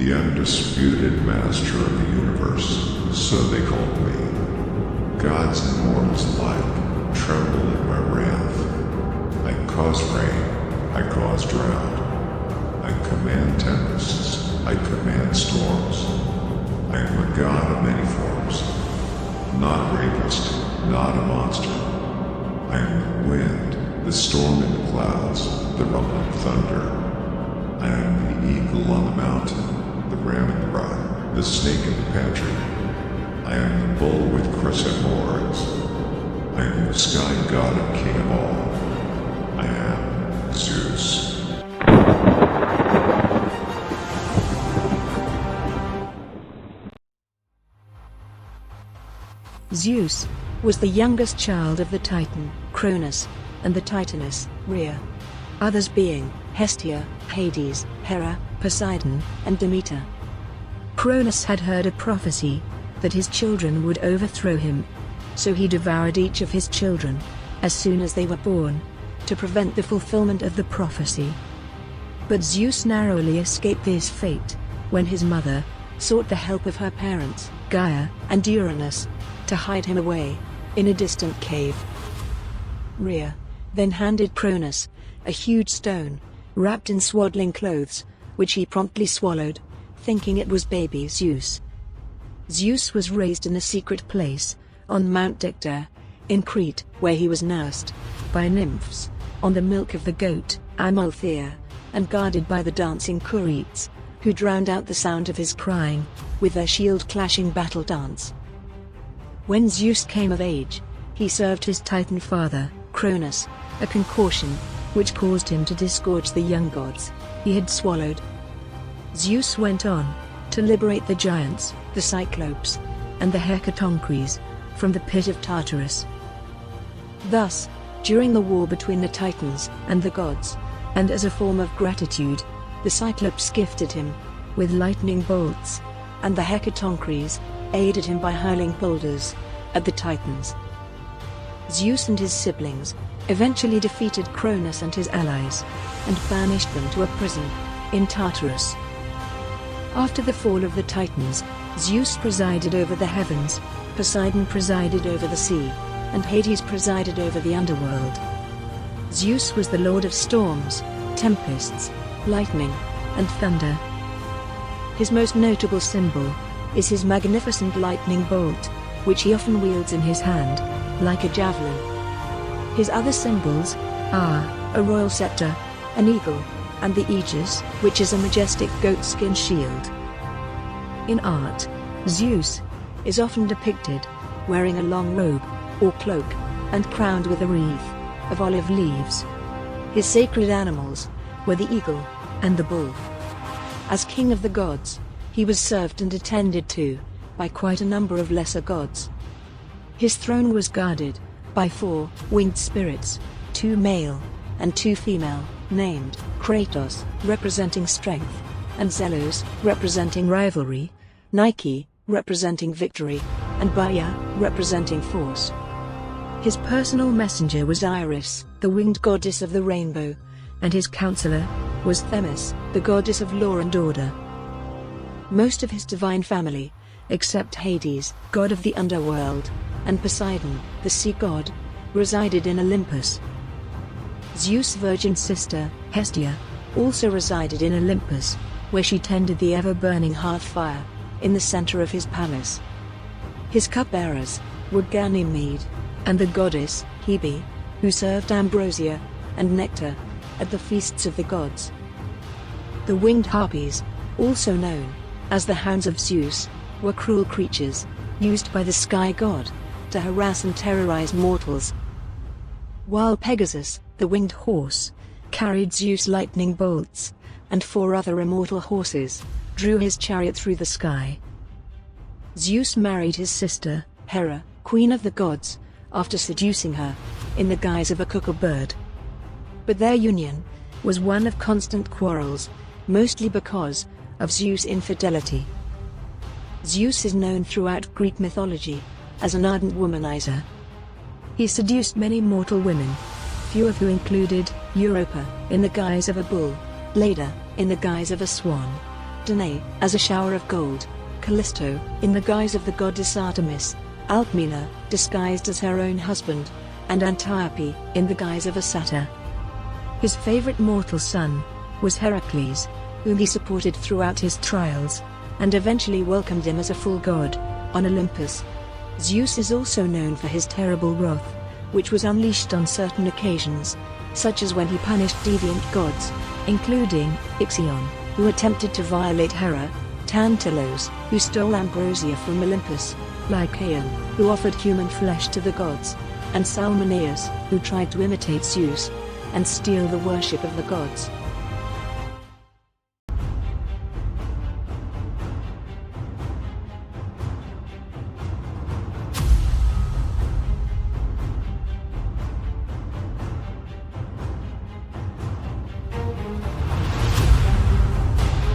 the undisputed master of the universe, so they called me. Gods and mortals alike tremble at my wrath. I cause rain, I cause drought. I command tempests, I command storms. I am a god of many forms. Not a rapist, not a monster. I am the wind, the storm in the clouds, the rumbling thunder. I am the eagle on the mountain, the ram in the rock, the snake in the pantry. I am the bull with crescent horns. I am the sky god and king of all. I am Zeus. Zeus was the youngest child of the Titan, Cronus, and the Titaness, Rhea. Others being Hestia, Hades, Hera, Poseidon, and Demeter. Cronus had heard a prophecy that his children would overthrow him, so he devoured each of his children as soon as they were born, to prevent the fulfillment of the prophecy. But Zeus narrowly escaped this fate when his mother sought the help of her parents, Gaia and Uranus, to hide him away in a distant cave. Rhea then handed Cronus a huge stone wrapped in swaddling clothes, which he promptly swallowed, thinking it was baby Zeus. Zeus was raised in a secret place on Mount Dicta in Crete, where he was nursed by nymphs on the milk of the goat Amalthea, and guarded by the dancing Curetes, who drowned out the sound of his crying with their shield-clashing battle dance. When Zeus came of age, he served his Titan father, Cronus, a concoction which caused him to disgorge the young gods he had swallowed. Zeus went on to liberate the giants, the Cyclopes, and the Hecatoncres from the pit of Tartarus. Thus, during the war between the Titans and the gods, and as a form of gratitude, the Cyclopes gifted him with lightning bolts, and the Hecatoncres aided him by hurling boulders at the Titans. Zeus and his siblings eventually defeated Cronus and his allies, and banished them to a prison in Tartarus. After the fall of the Titans, Zeus presided over the heavens, Poseidon presided over the sea, and Hades presided over the underworld. Zeus was the lord of storms, tempests, lightning, and thunder. His most notable symbol is his magnificent lightning bolt, which he often wields in his hand, like a javelin. His other symbols are a royal scepter, an eagle, and the aegis, which is a majestic goatskin shield. In art, Zeus is often depicted wearing a long robe or cloak, and crowned with a wreath of olive leaves. His sacred animals were the eagle and the bull. As king of the gods, he was served and attended to by quite a number of lesser gods. His throne was guarded by 4 winged spirits, 2 male and 2 female, named Kratos, representing strength, and Zelos, representing rivalry, Nike, representing victory, and Baia, representing force. His personal messenger was Iris, the winged goddess of the rainbow, and his counselor was Themis, the goddess of law and order. Most of his divine family, except Hades, god of the underworld, and Poseidon, the sea god, resided in Olympus. Zeus' virgin sister, Hestia, also resided in Olympus, where she tended the ever-burning hearth fire in the center of his palace. His cupbearers were Ganymede and the goddess Hebe, who served ambrosia and nectar at the feasts of the gods. The Winged Harpies, also known as the Hounds of Zeus, were cruel creatures used by the sky god to harass and terrorize mortals. While Pegasus, the winged horse, carried Zeus' lightning bolts, and 4 other immortal horses drew his chariot through the sky. Zeus married his sister, Hera, queen of the gods, after seducing her in the guise of a cuckoo bird. But their union was one of constant quarrels, mostly because of Zeus' infidelity. Zeus is known throughout Greek mythology as an ardent womanizer. He seduced many mortal women, few of who included Europa in the guise of a bull, Leda in the guise of a swan, Danae, as a shower of gold, Callisto, in the guise of the goddess Artemis, Alcmena, disguised as her own husband, and Antiope, in the guise of a satyr. His favorite mortal son was Heracles, whom he supported throughout his trials, and eventually welcomed him as a full god on Olympus. Zeus is also known for his terrible wrath, which was unleashed on certain occasions, such as when he punished deviant gods, including Ixion, who attempted to violate Hera, Tantalos, who stole ambrosia from Olympus, Lycaon, who offered human flesh to the gods, and Salmoneus, who tried to imitate Zeus and steal the worship of the gods.